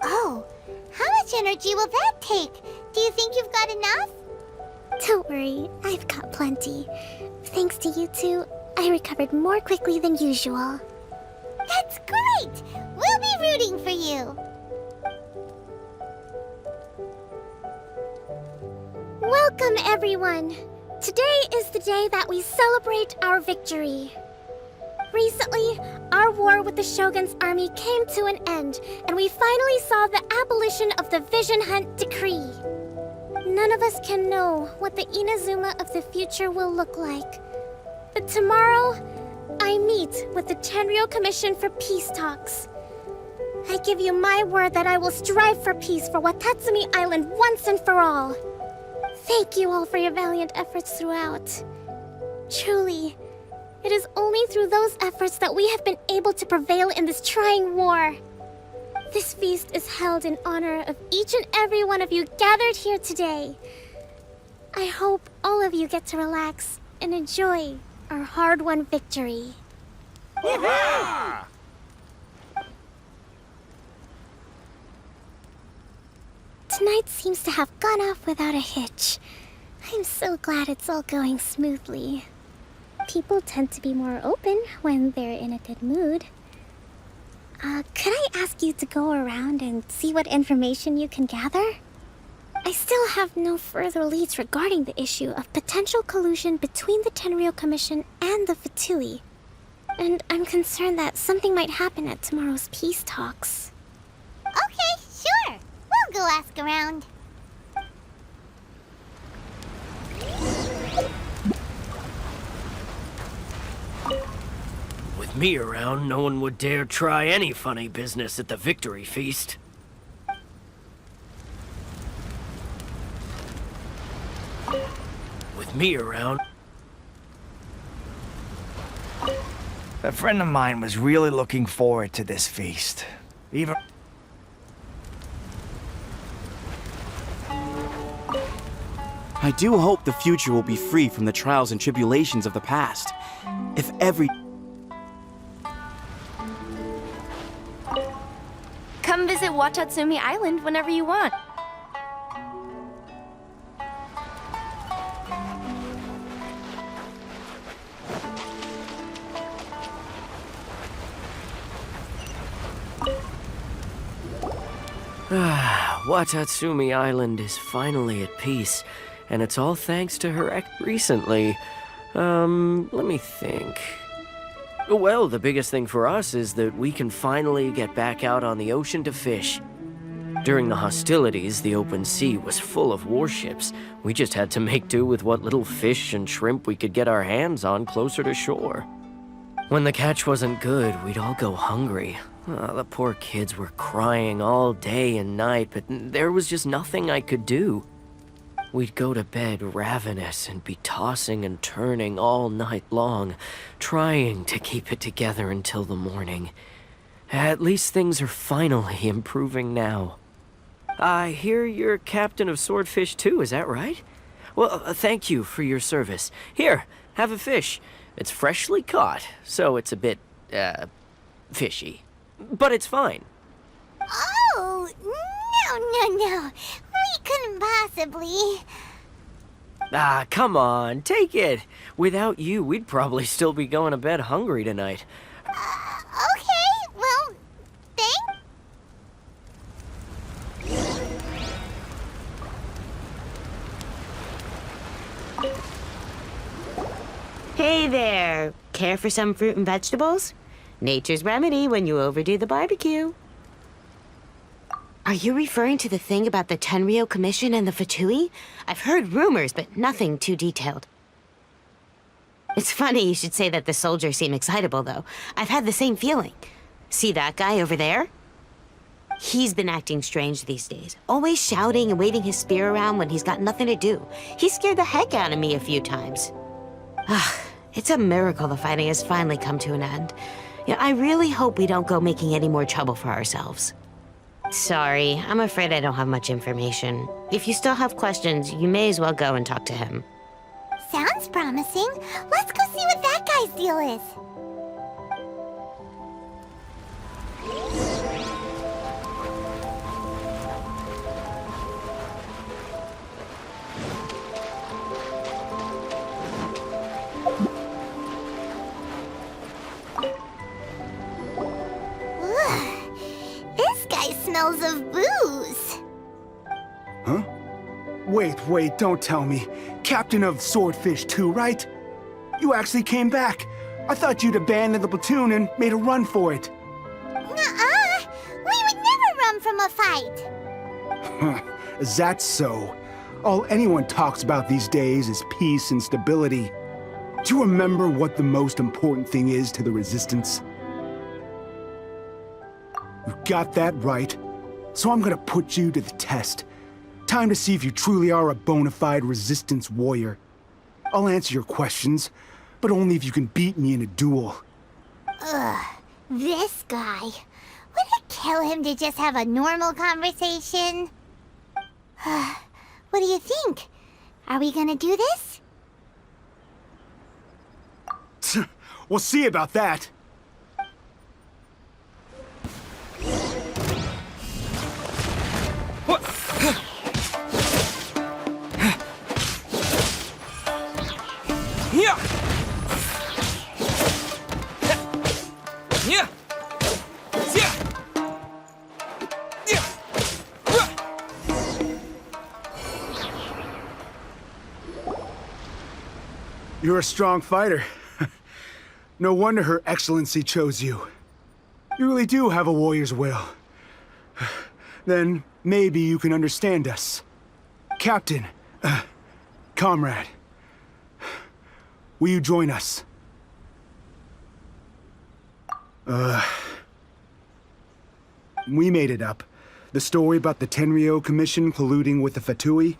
Oh, how much energy will that take? Do you think you've got enough? Don't worry, I've got plenty. Thanks to you two, I recovered more quickly than usual. That's great! We'll be rooting for you. Welcome, everyone! Today is the day that we celebrate our victory. Recently, our war with the Shogun's army came to an end, and we finally saw the abolition of the Vision Hunt Decree. None of us can know what the Inazuma of the future will look like. But tomorrow, I meet with the Tenryou Commission for peace talks. I give you my word that I will strive for peace for Watatsumi Island once and for all. Thank you all for your valiant efforts throughout. Truly, it is only through those efforts that we have been able to prevail in this trying war. This feast is held in honor of each and every one of you gathered here today. I hope all of you get to relax and enjoy our hard-won victory. Tonight seems to have gone off without a hitch. I'm so glad it's all going smoothly. People tend to be more open when they're in a good mood. Could I ask you to go around and see what information you can gather? I still have no further leads regarding the issue of potential collusion between the Tenryou Commission and the Fatui. And I'm concerned that something might happen at tomorrow's peace talks. Okay, sure. We'll go ask around. With me around, no one would dare try any funny business at the victory feast. With me around... A friend of mine was really looking forward to this feast. Even... I do hope the future will be free from the trials and tribulations of the past. If every... Come visit Watatsumi Island whenever you want. Watatsumi Island is finally at peace, and it's all thanks to her recently. Let me think. Well, the biggest thing for us is that we can finally get back out on the ocean to fish. During the hostilities, the open sea was full of warships. We just had to make do with what little fish and shrimp we could get our hands on closer to shore. When the catch wasn't good, we'd all go hungry. The poor kids were crying all day and night, but there was just nothing I could do. We'd go to bed ravenous and be tossing and turning all night long, trying to keep it together until the morning. At least things are finally improving now. I hear you're captain of Swordfish too, is that right? Well, thank you for your service. Here, have a fish. It's freshly caught, so it's a bit, fishy. But it's fine. Oh, no. We couldn't possibly. Ah, come on, take it. Without you, we'd probably still be going to bed hungry tonight. Okay, well, Hey there! Care for some fruit and vegetables? Nature's remedy when you overdo the barbecue. Are you referring to the thing about the Tenryou Commission and the Fatui? I've heard rumors, but nothing too detailed. It's funny you should say that the soldiers seem excitable, though. I've had the same feeling. See that guy over there? He's been acting strange these days. Always shouting and waving his spear around when he's got nothing to do. He scared the heck out of me a few times. It's a miracle the fighting has finally come to an end. Yeah, I really hope we don't go making any more trouble for ourselves. Sorry, I'm afraid I don't have much information. If you still have questions, you may as well go and talk to him. Sounds promising. Let's go see what that guy's deal is. This guy smells of booze. Huh? Wait, don't tell me. Captain of Swordfish 2, right? You actually came back. I thought you'd abandoned the platoon and made a run for it. Nuh-uh. We would never run from a fight. Is that so? All anyone talks about these days is peace and stability. Do you remember what the most important thing is to the Resistance? You got that right. So I'm gonna put you to the test. Time to see if you truly are a bona fide Resistance warrior. I'll answer your questions, but only if you can beat me in a duel. Ugh, this guy. Would it kill him to just have a normal conversation? What do you think? Are we gonna do this? We'll see about that. You're a strong fighter. No wonder Her Excellency chose you. You really do have a warrior's will. Then maybe you can understand us. Captain, comrade, will you join us? We made it up. The story about the Tenryou Commission colluding with the Fatui,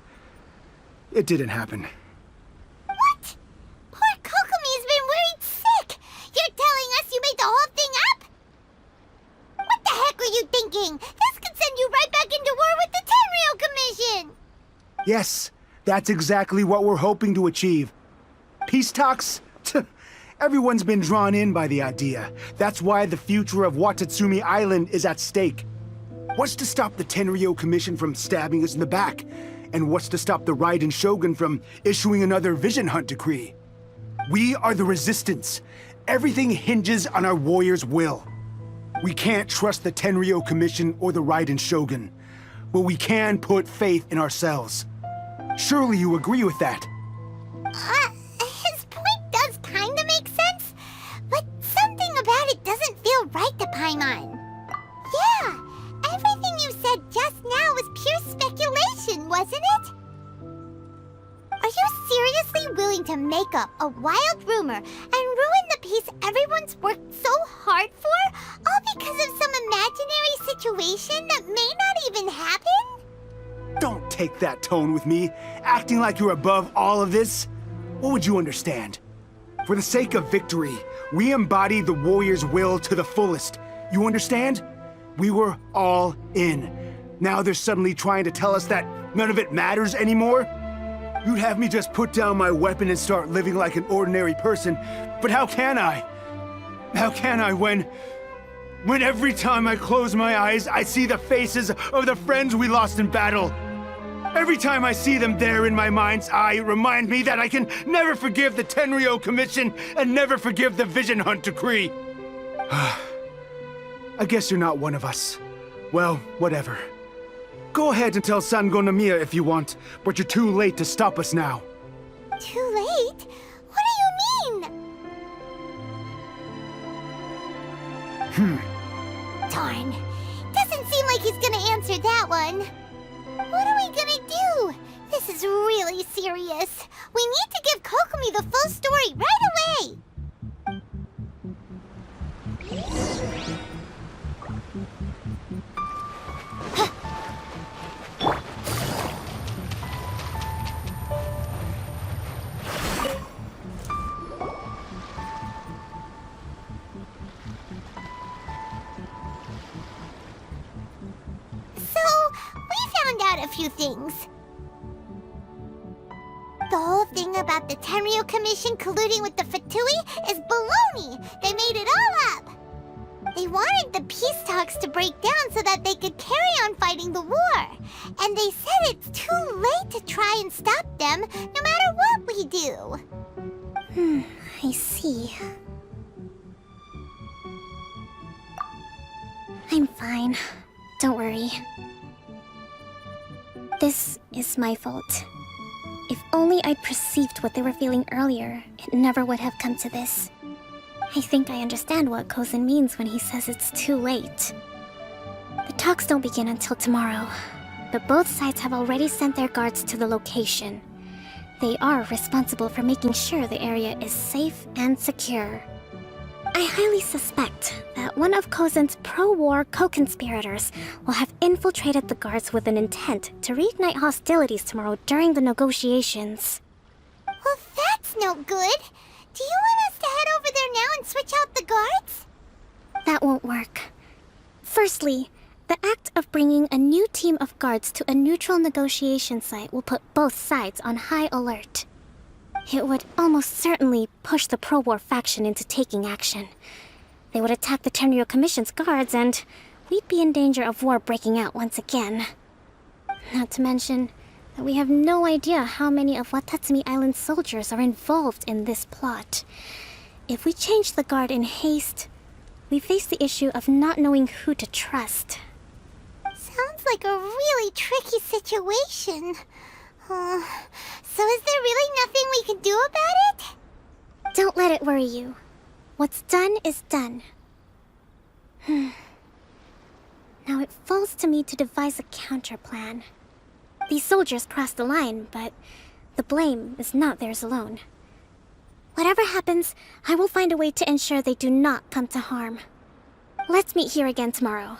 it didn't happen. What? Poor Kokomi's been worried sick. You're telling us you made the whole thing up? What the heck were you thinking? This could send you right back into war with the Tenryou Commission. Yes, that's exactly what we're hoping to achieve. Peace talks? Everyone's been drawn in by the idea. That's why the future of Watatsumi Island is at stake. What's to stop the Tenryou Commission from stabbing us in the back? And what's to stop the Raiden Shogun from issuing another Vision Hunt decree? We are the Resistance. Everything hinges on our warrior's will. We can't trust the Tenryou Commission or the Raiden Shogun, but we can put faith in ourselves. Surely you agree with that? His point does kinda make sense, but something about it doesn't feel right to Paimon. Yeah, everything you said just now was pure speculation, wasn't it? Are you seriously willing to make up a wild rumor and ruin the peace everyone's worked so hard for, all because of some imaginary situation that may not even happen? Don't take that tone with me, acting like you're above all of this. What would you understand? For the sake of victory, we embody the warrior's will to the fullest. You understand? We were all in. Now they're suddenly trying to tell us that none of it matters anymore? You'd have me just put down my weapon and start living like an ordinary person, but how can I? How can I when every time I close my eyes, I see the faces of the friends we lost in battle? Every time I see them there in my mind's eye, it reminds me that I can never forgive the Tenryou Commission and never forgive the Vision Hunt decree. I guess you're not one of us. Well, whatever. Go ahead and tell Sango Nomiya if you want, but you're too late to stop us now. Too late? What do you mean? Darn. Doesn't seem like he's gonna answer that one. What are we gonna do? This is really serious. We need to give Kokomi the full story right away. A few things. The whole thing thing about the Tenryo Commission colluding with the Fatui is baloney. They made it all up. They wanted the peace talks to break down so that they could carry on fighting the war. And they said it's too late to try and stop them, no matter what we do. I see. I'm fine. Don't worry. This is my fault. If only I'd perceived what they were feeling earlier, it never would have come to this. I think I understand what Kozin means when he says it's too late. The talks don't begin until tomorrow, but both sides have already sent their guards to the location. They are responsible for making sure the area is safe and secure. I highly suspect that one of Kozin's pro-war co-conspirators will have infiltrated the guards with an intent to reignite hostilities tomorrow during the negotiations. Well, that's no good. Do you want us to head over there now and switch out the guards? That won't work. Firstly, the act of bringing a new team of guards to a neutral negotiation site will put both sides on high alert. It would almost certainly push the pro-war faction into taking action. They would attack the Tenryo Commission's guards, and we'd be in danger of war breaking out once again. Not to mention that we have no idea how many of Watatsumi Island's soldiers are involved in this plot. If we change the guard in haste, we face the issue of not knowing who to trust. Sounds like a really tricky situation. So is there really nothing we can do about it? Don't let it worry you. What's done is done. Now it falls to me to devise a counterplan. These soldiers crossed the line, but the blame is not theirs alone. Whatever happens, I will find a way to ensure they do not come to harm. Let's meet here again tomorrow.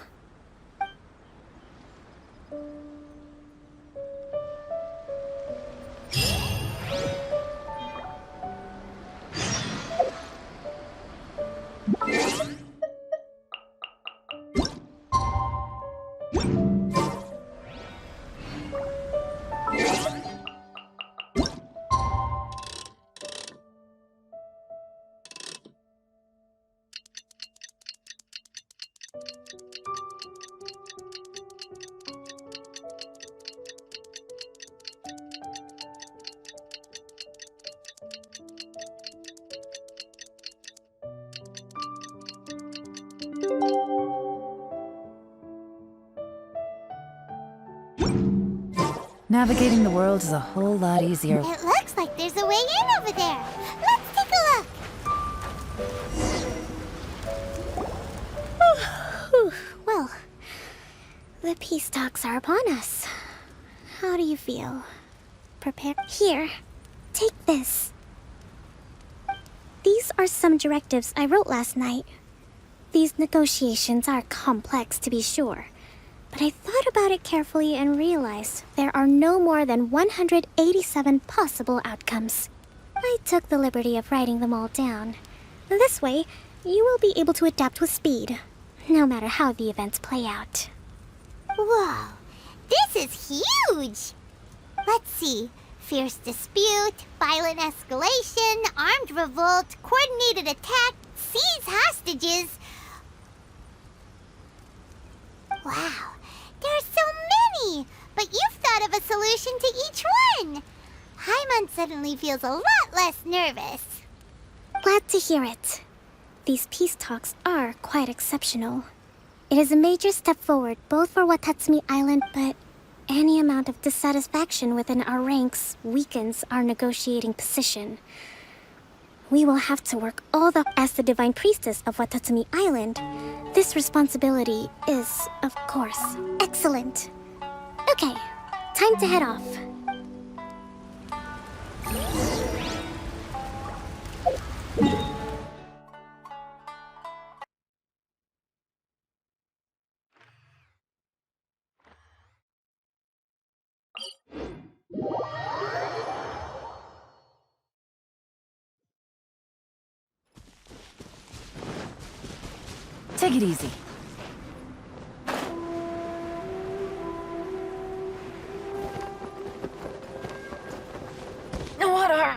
Navigating the world is a whole lot easier. It looks like there's a way in over there. Let's take a look. Well, the peace talks are upon us. How do you feel? Prepared? Here, take this. These are some directives I wrote last night. These negotiations are complex, to be sure. But I thought about it carefully and realized there are no more than 187 possible outcomes. I took the liberty of writing them all down. This way, you will be able to adapt with speed, no matter how the events play out. Whoa, this is huge! Let's see. Fierce dispute, violent escalation, armed revolt, coordinated attack, seize hostages. Wow, there are so many! But you've thought of a solution to each one! Hyman suddenly feels a lot less nervous. Glad to hear it. These peace talks are quite exceptional. It is a major step forward both for Watatsumi Island, but any amount of dissatisfaction within our ranks weakens our negotiating position. We will have to work as the Divine Priestess of Watatsumi Island. This responsibility is, of course, excellent. Okay, time to head off. Take it easy. Water!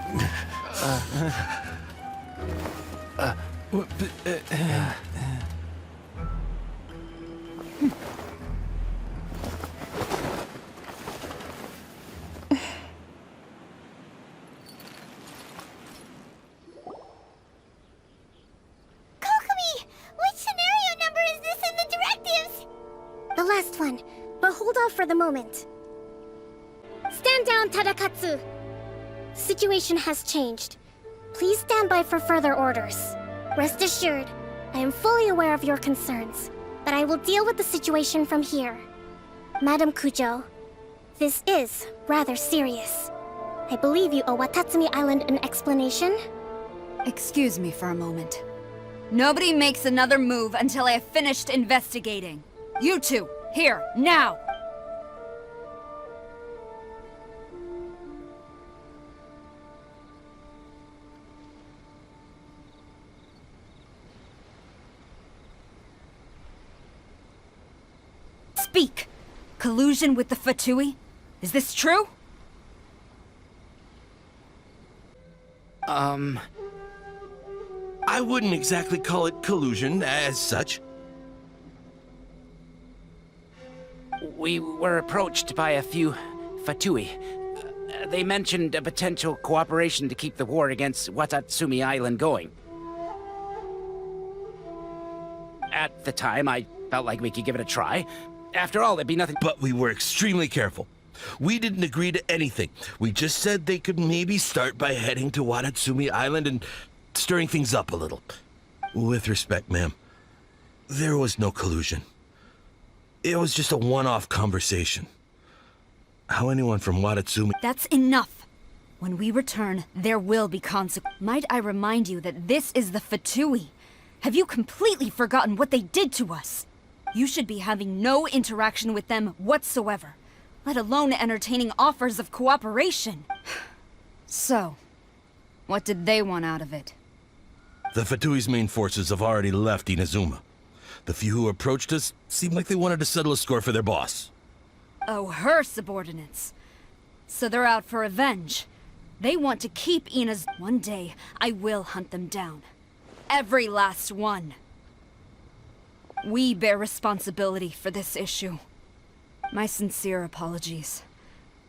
Which scenario number is this in the directives? The last one, but hold off for the moment. Stand down, Tadakatsu. The situation has changed. Please stand by for further orders. Rest assured, I am fully aware of your concerns, but I will deal with the situation from here. Madam Kujo, this is rather serious. I believe you owe Watatsumi Island an explanation? Excuse me for a moment. Nobody makes another move until I have finished investigating. You two, here, now! Speak! Collusion with the Fatui? Is this true? I wouldn't exactly call it collusion as such. We were approached by a few Fatui. They mentioned a potential cooperation to keep the war against Watatsumi Island going. At the time, I felt like we could give it a try. After all, there'd be nothing— But we were extremely careful. We didn't agree to anything. We just said they could maybe start by heading to Watatsumi Island and stirring things up a little. With respect, ma'am, there was no collusion. It was just a one-off conversation. How anyone from Watatsumi— That's enough. When we return, there will be consequences. Might I remind you that this is the Fatui? Have you completely forgotten what they did to us? You should be having no interaction with them whatsoever, let alone entertaining offers of cooperation. So, what did they want out of it? The Fatui's main forces have already left Inazuma. The few who approached us seemed like they wanted to settle a score for their boss. Oh, her subordinates. So they're out for revenge. They want to keep Ina's— One day, I will hunt them down. Every last one. We bear responsibility for this issue. My sincere apologies.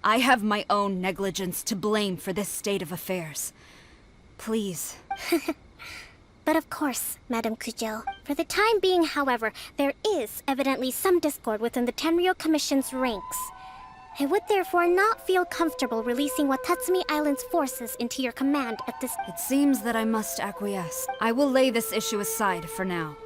I have my own negligence to blame for this state of affairs. Please. But of course, Madam Kujo. For the time being, however, there is evidently some discord within the Tenryou Commission's ranks. I would therefore not feel comfortable releasing Watatsumi Island's forces into your command at this— It seems that I must acquiesce. I will lay this issue aside for now.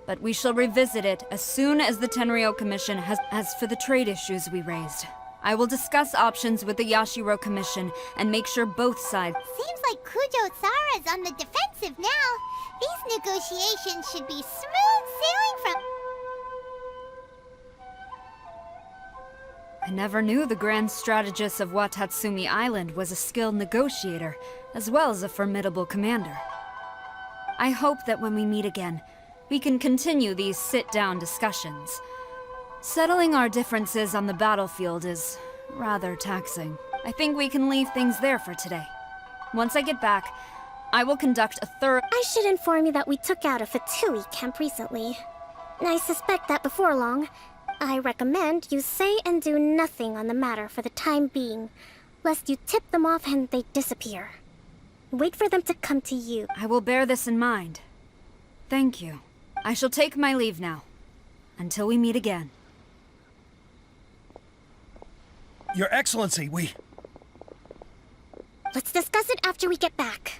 But we shall revisit it as soon as the Tenryou Commission has— As for the trade issues we raised, I will discuss options with the Yashiro Commission and make sure both sides— Seems like Kujo-sara's on the defensive now. These negotiations should be smooth sailing from— I never knew the Grand Strategist of Watatsumi Island was a skilled negotiator, as well as a formidable commander. I hope that when we meet again, we can continue these sit-down discussions. Settling our differences on the battlefield is rather taxing. I think we can leave things there for today. Once I get back, I will conduct a thorough— I should inform you that we took out a Fatui camp recently. I suspect that before long, I recommend you say and do nothing on the matter for the time being, lest you tip them off and they disappear. Wait for them to come to you. I will bear this in mind. Thank you. I shall take my leave now. Until we meet again. Your Excellency, we— Let's discuss it after we get back.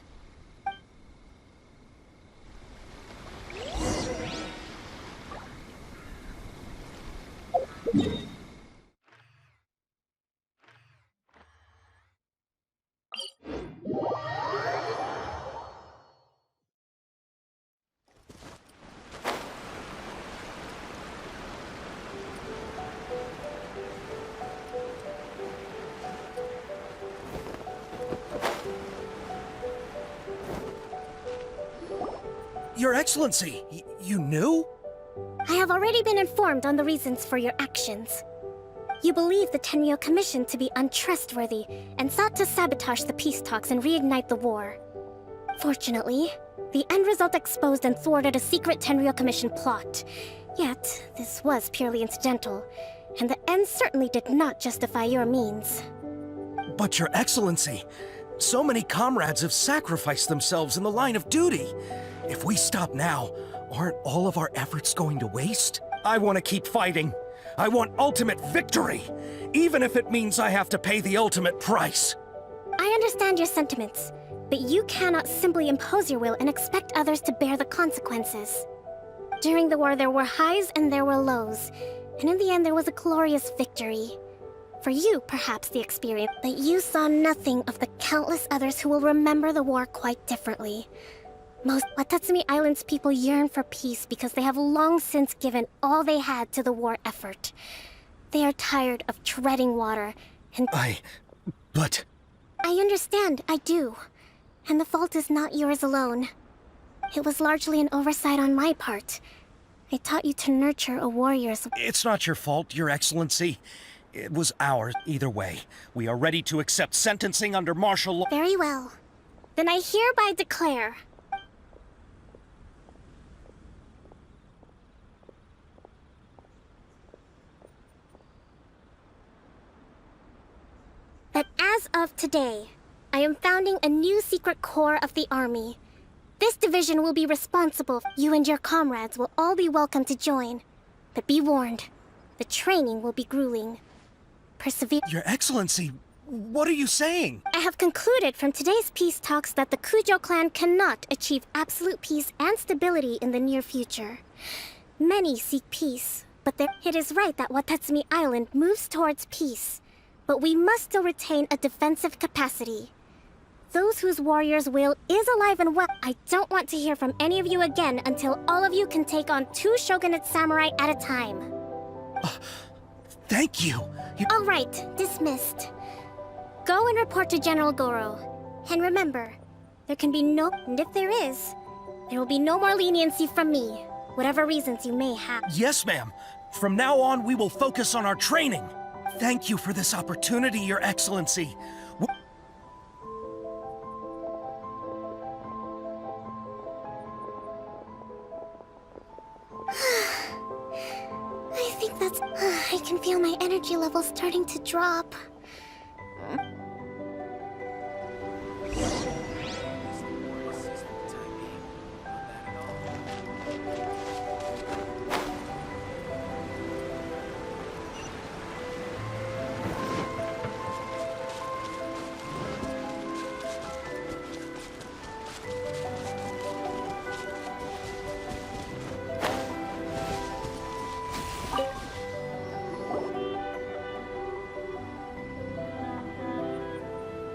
Your Excellency, you knew? I have already been informed on the reasons for your actions. You believe the Tenryou Commission to be untrustworthy and sought to sabotage the peace talks and reignite the war. Fortunately, the end result exposed and thwarted a secret Tenryou Commission plot. Yet, this was purely incidental, and the end certainly did not justify your means. But Your Excellency, so many comrades have sacrificed themselves in the line of duty. If we stop now, aren't all of our efforts going to waste? I want to keep fighting. I want ultimate victory, even if it means I have to pay the ultimate price. I understand your sentiments, but you cannot simply impose your will and expect others to bear the consequences. During the war, there were highs and there were lows, and in the end, there was a glorious victory. For you, perhaps the experience, but you saw nothing of the countless others who will remember the war quite differently. Most Watatsumi Island's people yearn for peace because they have long since given all they had to the war effort. They are tired of treading water, and... But... I understand, I do. And the fault is not yours alone. It was largely an oversight on my part. I taught you to nurture a warrior's... It's not your fault, Your Excellency. It was ours, either way. We are ready to accept sentencing under martial law. Very well. Then I hereby declare... that as of today, I am founding a new secret corps of the army. This division will be responsible. You and your comrades will all be welcome to join. But be warned, the training will be grueling. Persevere. Your Excellency, what are you saying? I have concluded from today's peace talks that the Kujo clan cannot achieve absolute peace and stability in the near future. Many seek peace, but it is right that Watatsumi Island moves towards peace. But we must still retain a defensive capacity. Those whose warrior's will is alive and well. I don't want to hear from any of you again until all of you can take on 2 shogunate samurai at a time. Thank you. All right, dismissed. Go and report to General Goro. And remember, there can be no... And if there is, there will be no more leniency from me, whatever reasons you may have. Yes, ma'am. From now on, we will focus on our training. Thank you for this opportunity, Your Excellency. I think that's... I can feel my energy levels starting to drop.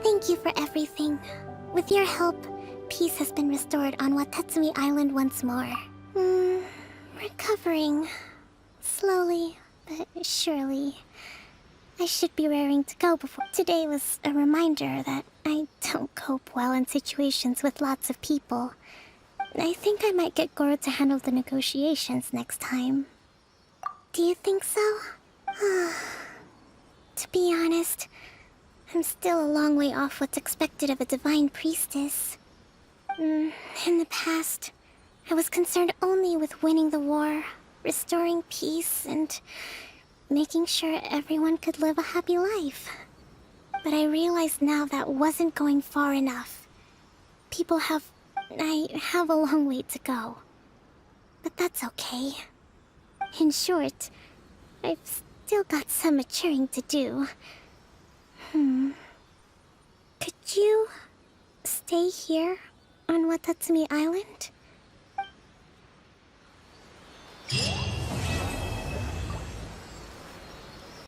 Thank you for everything. With your help, peace has been restored on Watatsumi Island once more. Recovering. Slowly, but surely. I should be raring to go before... Today was a reminder that I don't cope well in situations with lots of people. I think I might get Goro to handle the negotiations next time. Do you think so? To be honest, I'm still a long way off what's expected of a divine priestess. In the past, I was concerned only with winning the war, restoring peace, and making sure everyone could live a happy life. But I realize now that wasn't going far enough. I have a long way to go. But that's okay. In short, I've still got some maturing to do. Could you stay here on Watatsumi Island?